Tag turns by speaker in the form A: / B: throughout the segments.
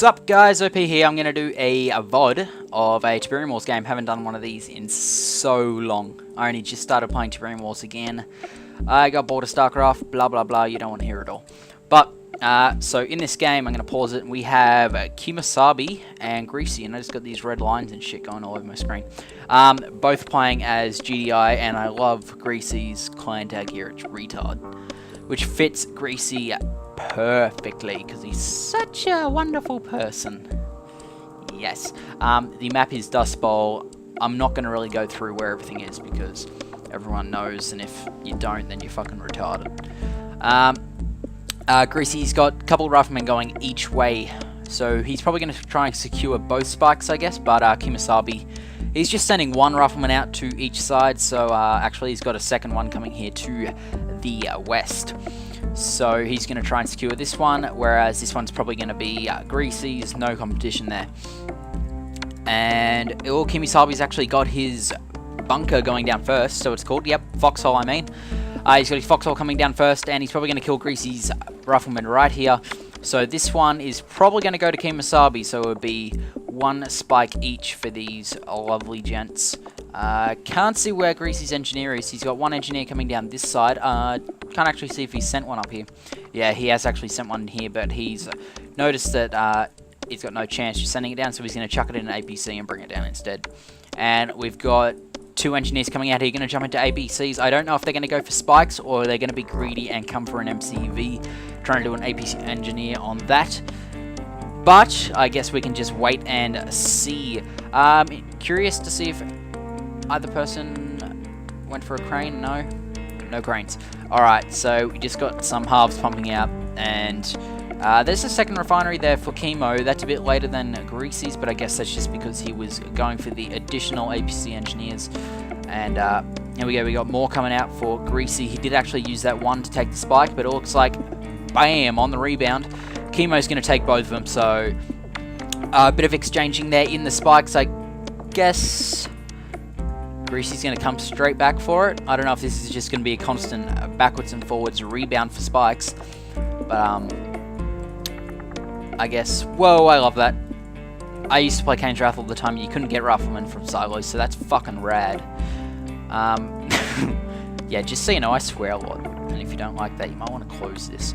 A: Sup guys, OP here. I'm going to do a VoD of a Tiberium Wars game. Haven't done one of these in so long. I only just started playing Tiberium Wars again. I got bored of StarCraft, blah blah blah, you don't want to hear it all. But, so in this game, I'm going to pause it, and we have Kimosabe and Greasy, and I just got these red lines and shit going all over my screen. Both playing as GDI, and I love Greasy's clan tag here, it's retard. Which fits Greasy perfectly, because he's such a wonderful person. Yes. The map is Dustbowl. I'm not going to really go through where everything is, because everyone knows, and if you don't, then you're fucking retarded. Greasy's got a couple of riflemen going each way, so he's probably going to try and secure both spikes, I guess, but Kimosabe, he's just sending one rifleman out to each side, so actually he's got a second one coming here to the west. So he's going to try and secure this one, whereas this one's probably going to be Greasy's, no competition there. And Kimosabe's actually got his bunker going down first, so it's called, yep, foxhole I mean. He's got his foxhole coming down first, and he's probably going to kill Greasy's rifleman right here. So this one is probably going to go to Kimosabe, so it would be one spike each for these lovely gents. Can't see where Greasy's engineer is. He's got one engineer coming down this side. Can't actually see if he sent one up here. Yeah, he has actually sent one here, but he's noticed that he's got no chance of sending it down, so he's going to chuck it in an APC and bring it down instead. And we've got two engineers coming out here, going to jump into APCs. I don't know if they're going to go for spikes or they're going to be greedy and come for an MCV, trying to do an APC engineer on that. But I guess we can just wait and see. Curious to see if either person went for a crane. No cranes. Alright, so we just got some halves pumping out, and there's a second refinery there for Kimo. That's a bit later than Greasy's, but I guess that's just because he was going for the additional APC engineers. And here we go, we got more coming out for Greasy. He did actually use that one to take the spike, but it looks like, bam, on the rebound, Kimo's going to take both of them. So a bit of exchanging there in the spikes, I guess. Greasy's going to come straight back for it. I don't know if this is just going to be a constant backwards and forwards rebound for spikes. But, I guess... Whoa, I love that. I used to play Kane's Wrath all the time. You couldn't get riflemen from silos, so that's fucking rad. Yeah, just so you know, I swear a lot. And if you don't like that, you might want to close this.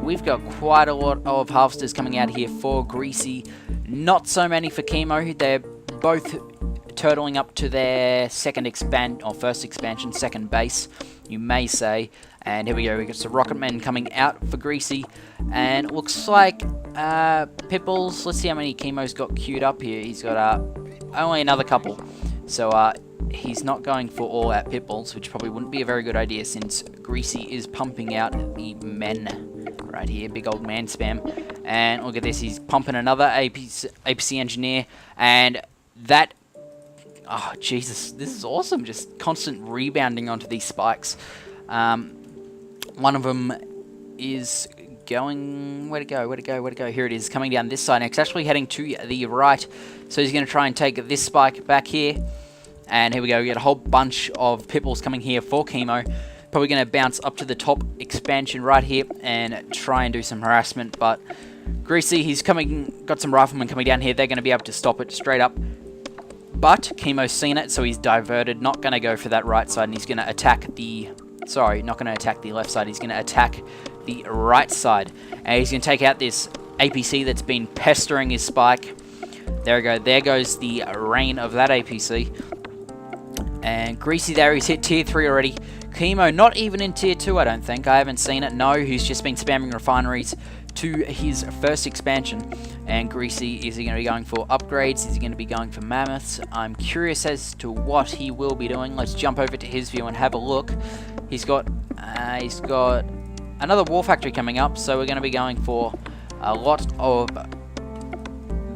A: We've got quite a lot of harvesters coming out here for Greasy. Not so many for Kimo. They're both turtling up to their second expansion, second base, you may say. And here we go, we got some rocketmen coming out for Greasy, and it looks like Pipples. Let's see how many Kimo's got queued up here. He's got only another couple, so he's not going for all out Pipples, which probably wouldn't be a very good idea since Greasy is pumping out the men right here, big old man spam. And look at this, he's pumping another APC engineer, and that, oh Jesus, this is awesome, just constant rebounding onto these spikes. One of them is going, where'd it go, here it is, coming down this side, and it's actually heading to the right, so he's going to try and take this spike back here, and here we go, we get a whole bunch of Pipples coming here for Kimo, probably going to bounce up to the top expansion right here, and try and do some harassment, but Greasy, he's got some riflemen coming down here, they're going to be able to stop it straight up. But Kimo's seen it, so he's diverted, not going to go for that right side, and he's going to attack the... Sorry, not going to attack the left side, he's going to attack the right side. And he's going to take out this APC that's been pestering his spike. There we go, there goes the rain of that APC. And Greasy there, he's hit tier 3 already. Kimo not even in tier 2, I don't think, I haven't seen it. No, he's just been spamming refineries to his first expansion. And Greasy, is he going to be going for upgrades? Is he going to be going for mammoths? I'm curious as to what he will be doing. Let's jump over to his view and have a look. He's got another war factory coming up, so we're going to be going for a lot of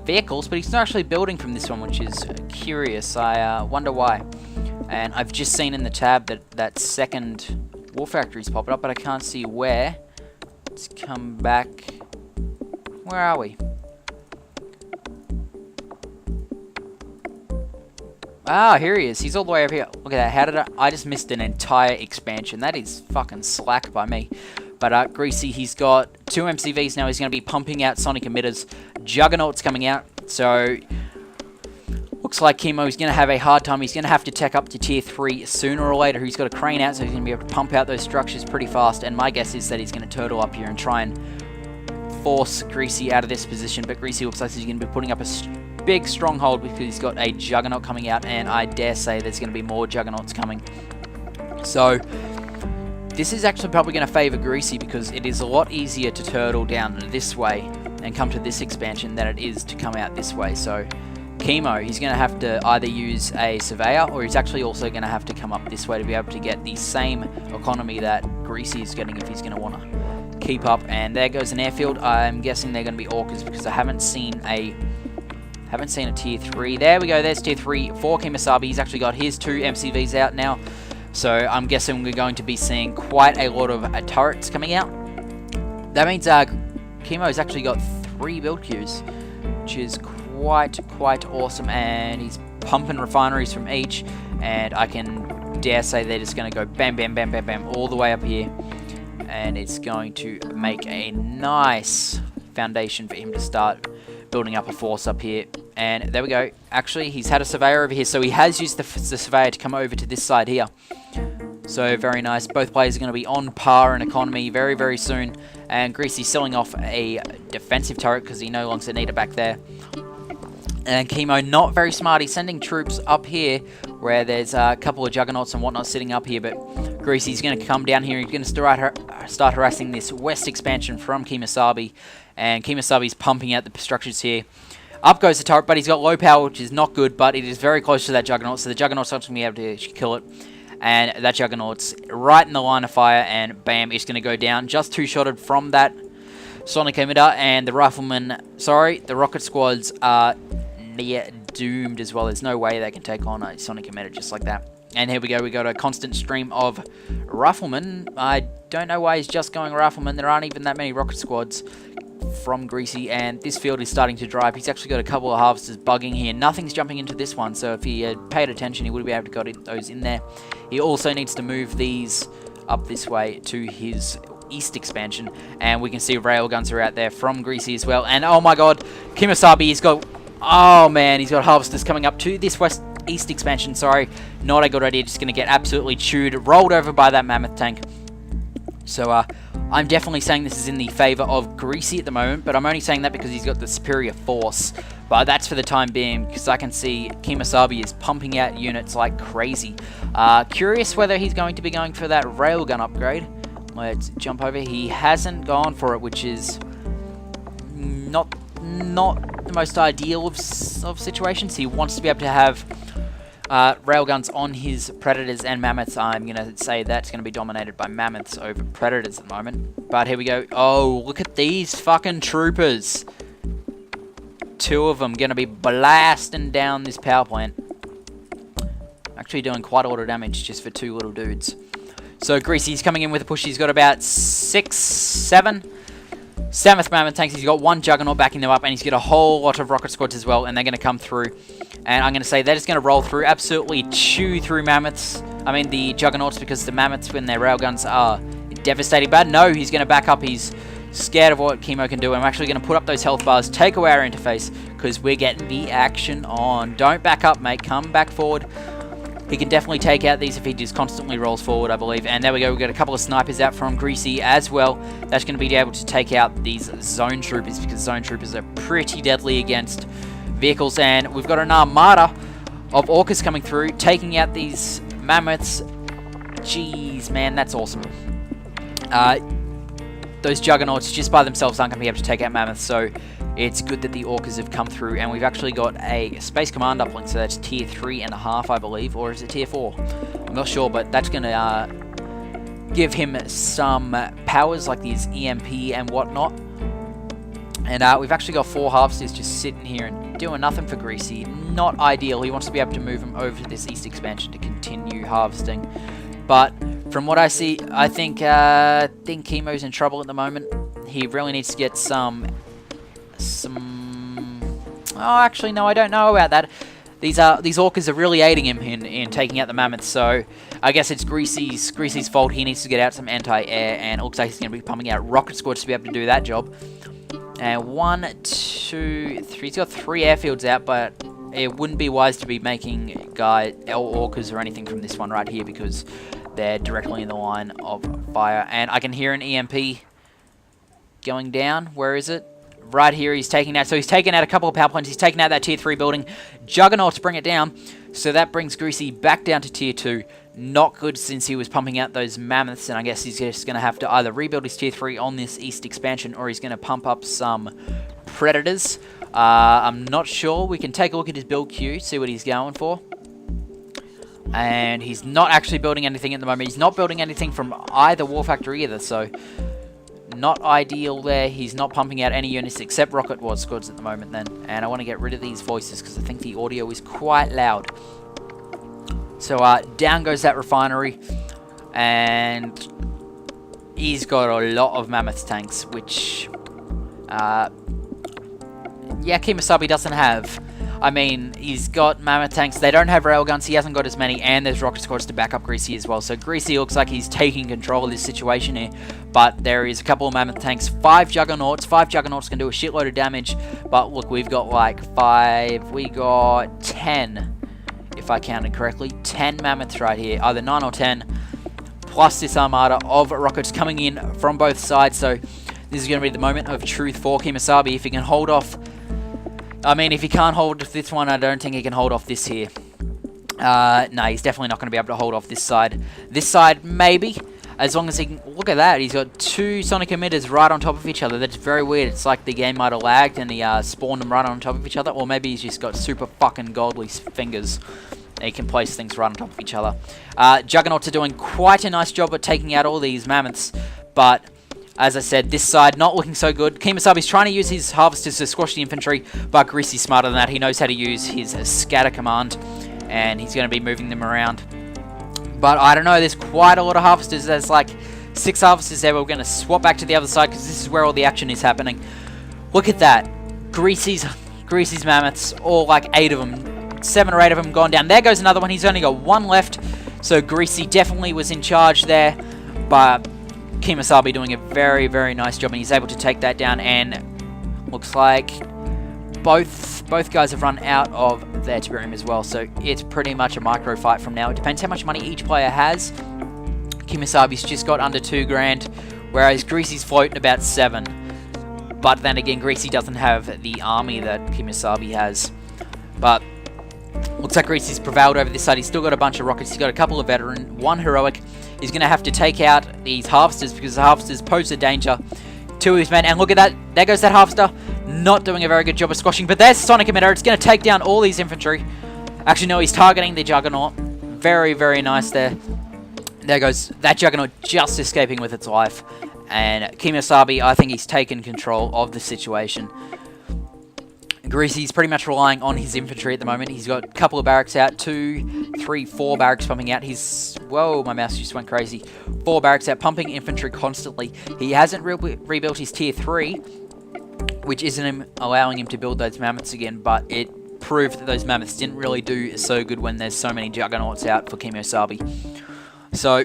A: vehicles, but he's not actually building from this one, which is curious. I wonder why. And I've just seen in the tab that second war factory's popped up, but I can't see where. Let's come back. Where are we? Ah, here he is. He's all the way over here. Look at that. How did I just missed an entire expansion. That is fucking slack by me. But Greasy, he's got 2 MCVs now. He's going to be pumping out Sonic Emitters. Juggernaut's coming out. So, looks like Kimo is going to have a hard time. He's going to have to tech up to tier 3 sooner or later. He's got a crane out, so he's going to be able to pump out those structures pretty fast. And my guess is that he's going to turtle up here and try and force Greasy out of this position. But Greasy looks like he's going to be putting up a big stronghold because he's got a Juggernaut coming out. And I dare say there's going to be more Juggernauts coming. So, this is actually probably going to favor Greasy because it is a lot easier to turtle down this way and come to this expansion than it is to come out this way. So, Kimo, he's going to have to either use a Surveyor or he's actually also going to have to come up this way to be able to get the same economy that Greasy is getting if he's going to want to keep up. And there goes an airfield. I'm guessing they're going to be Orcas because I haven't seen a tier 3. There we go. There's tier 3 for Kimosabe. He's actually got his 2 MCVs out now. So I'm guessing we're going to be seeing quite a lot of turrets coming out. That means Kimo's actually got 3 build queues, which is quite awesome. And he's pumping refineries from each. And I can dare say they're just going to go bam, bam, bam, bam, bam, all the way up here. And it's going to make a nice foundation for him to start building up a force up here. And there we go. Actually, he's had a Surveyor over here, so he has used the Surveyor to come over to this side here. So, very nice. Both players are going to be on par in economy very, very soon. And Greasy's selling off a defensive turret because he no longer needs it back there. And Kimo, not very smart. He's sending troops up here where there's a couple of Juggernauts and whatnot sitting up here. But Greasy's going to come down here. He's going to start harassing this west expansion from Kimosabe. And Kimosabe's pumping out the structures here. Up goes the turret, but he's got low power, which is not good, but it is very close to that Juggernaut, so the Juggernaut's not going to be able to kill it. And that Juggernaut's right in the line of fire, and bam, it's going to go down. Just 2-shotted from that Sonic Emitter, and the the Rocket Squads are near doomed as well. There's no way they can take on a Sonic Emitter just like that. And here we go, we got a constant stream of Riflemen. I don't know why he's just going Riflemen. There aren't even that many Rocket Squads from Greasy, and this field is starting to dry up. He's actually got a couple of harvesters bugging here. Nothing's jumping into this one, so if he had paid attention, he would be able to got those in there. He also needs to move these up this way to his east expansion, and we can see railguns are out there from Greasy as well. And oh my god, Kimosabe, he's got, oh man, he's got harvesters coming up to this east expansion, sorry. Not a good idea, just going to get absolutely chewed, rolled over by that mammoth tank. So, I'm definitely saying this is in the favor of Greasy at the moment, but I'm only saying that because he's got the superior force. But that's for the time being, because I can see Kimosabe is pumping out units like crazy. Curious whether he's going to be going for that railgun upgrade. Let's jump over. He hasn't gone for it, which is not the most ideal of situations. He wants to be able to have railguns on his Predators and Mammoths. I'm going to say that's going to be dominated by Mammoths over Predators at the moment. But here we go. Oh, look at these fucking troopers. 2 of them going to be blasting down this power plant. Actually doing quite a lot of damage just for 2 little dudes. So Greasy's coming in with a push. He's got about 6, 7 Mammoth tanks. He's got 1 Juggernaut backing them up, and he's got a whole lot of Rocket Squads as well, and they're going to come through. And I'm going to say they're just going to roll through, absolutely chew through Mammoths. I mean the Juggernauts, because the Mammoths, when their railguns are devastating bad. No, he's going to back up. He's scared of what Kimo can do. I'm actually going to put up those health bars, take away our interface, because we're getting the action on. Don't back up, mate. Come back forward. He can definitely take out these if he just constantly rolls forward, I believe. And there we go. We've got a couple of snipers out from Greasy as well. That's going to be able to take out these zone troopers, because zone troopers are pretty deadly against vehicles. And we've got an armada of Orcas coming through, taking out these Mammoths. Jeez, man, that's awesome. Those Juggernauts just by themselves aren't going to be able to take out Mammoths, so it's good that the Orcas have come through. And we've actually got a Space Command uplink, so that's tier 3.5, I believe, or is it tier 4? I'm not sure, but that's going to give him some powers like these EMP and whatnot. And we've actually got 4 harvesters just sitting here and doing nothing for Greasy. Not ideal. He wants to be able to move them over to this east expansion to continue harvesting. But from what I see, I think Kimo's in trouble at the moment. He really needs to get some. Oh, actually, no, I don't know about that. These Orcas are really aiding him in and taking out the mammoths. So I guess it's Greasy's fault. He needs to get out some anti-air, and it looks like he's going to be pumping out rocket squads to be able to do that job. And 1, 2, 3. He's got 3 airfields out, but it wouldn't be wise to be making orcas or anything from this one right here because they're directly in the line of fire. And I can hear an EMP going down. Where is it? Right here, he's taking out. So he's taken out a couple of power plants. He's taken out that tier 3 building. Juggernaut to bring it down. So that brings Greasy back down to tier 2. Not good since he was pumping out those mammoths. And I guess he's just going to have to either rebuild his tier 3 on this east expansion, or he's going to pump up some predators. I'm not sure. We can take a look at his build queue, see what he's going for. And he's not actually building anything at the moment. He's not building anything from either war factory either, so not ideal there. He's not pumping out any units except rocket squads at the moment then. And I want to get rid of these voices because I think the audio is quite loud. So down goes that refinery. And he's got a lot of mammoth tanks, which yeah, Kimosabe doesn't have. I mean, he's got mammoth tanks. They don't have railguns. He hasn't got as many. And there's rocket squads to back up Greasy as well. So Greasy looks like he's taking control of this situation here. But there is a couple of mammoth tanks. 5 juggernauts. 5 juggernauts can do a shitload of damage. But look, we've got like 5. We got 10. If I counted correctly. 10 mammoths right here. Either 9 or 10. Plus this armada of rockets coming in from both sides. So this is going to be the moment of truth for Kimosabe. If he can hold off... I mean, if he can't hold this one, I don't think he can hold off this here. No, he's definitely not going to be able to hold off this side. This side, maybe. As long as he can... Look at that. He's got 2 sonic emitters right on top of each other. That's very weird. It's like the game might have lagged and he spawned them right on top of each other. Or maybe he's just got super fucking godly fingers. He can place things right on top of each other. Juggernauts are doing quite a nice job at taking out all these mammoths. But... as I said, this side not looking so good. Kimosabe's trying to use his harvesters to squash the infantry, but Greasy's smarter than that. He knows how to use his scatter command, and he's going to be moving them around. But I don't know, there's quite a lot of harvesters. There's like 6 harvesters there. We're going to swap back to the other side because this is where all the action is happening. Look at that. Greasy's mammoths, all like 8 of them. 7 or 8 of them gone down. There goes another one. He's only got 1 left. So Greasy definitely was in charge there, but... Kimosabe doing a very, very nice job, and he's able to take that down, and looks like both guys have run out of their tiberium as well, so it's pretty much a micro fight from now. It depends how much money each player has. Kimosabe's just got under 2 grand, whereas Greasy's floating about 7. But then again, Greasy doesn't have the army that Kimosabe has. But looks like Greasy's prevailed over this side. He's still got a bunch of rockets. He's got a couple of veteran, 1 heroic. He's going to have to take out these harvesters because the harvesters pose a danger to his men. And look at that. There goes that harvester. Not doing a very good job of squashing. But there's Sonic Emitter. It's going to take down all these infantry. Actually, no, he's targeting the Juggernaut. Very, very nice there. There goes that Juggernaut just escaping with its life. And Kimosabe, I think he's taken control of the situation. Greasy's pretty much relying on his infantry at the moment. He's got a couple of barracks out. 2, 3, 4 barracks pumping out. He's... Whoa, my mouse just went crazy. 4 barracks out, pumping infantry constantly. He hasn't rebuilt his tier 3, which isn't allowing him to build those mammoths again, but it proved that those mammoths didn't really do so good when there's so many juggernauts out for Kimosabe. So,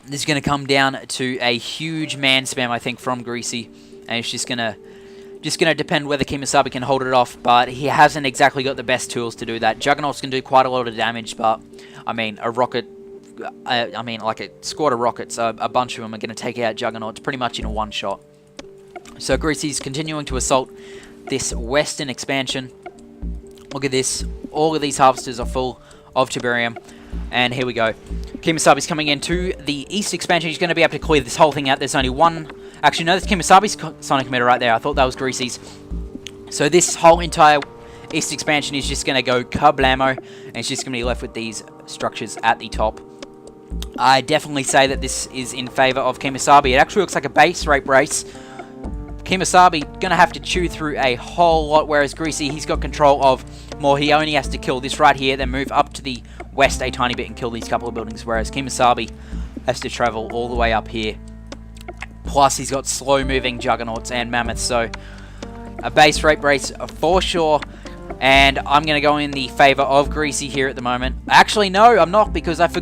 A: this is going to come down to a huge man spam, I think, from Greasy. And it's just going to depend whether Kimosabe can hold it off, but he hasn't exactly got the best tools to do that. Juggernauts can do quite a lot of damage, but, I mean, a rocket... I mean, like a squad of rockets, a bunch of them are going to take out Juggernauts pretty much in a one shot. So Greasy's continuing to assault this western expansion. Look at this. All of these harvesters are full of tiberium. And here we go. Kimosabe's coming into the east expansion. He's going to be able to clear this whole thing out. There's only one... Actually, no, that's Kimosabe's sonic emitter right there. I thought that was Greasy's. So this whole entire east expansion is just going to go kablamo. And it's just going to be left with these structures at the top. I definitely say that this is in favor of Kimosabe. It actually looks like a base rate race. Kimosabe going to have to chew through a whole lot, whereas Greasy, he's got control of more. He only has to kill this right here, then move up to the west a tiny bit and kill these couple of buildings, whereas Kimosabe has to travel all the way up here. Plus, he's got slow-moving juggernauts and mammoths, so a base rate race for sure. And I'm going to go in the favor of Greasy here at the moment. Actually, no, I'm not, because I forgot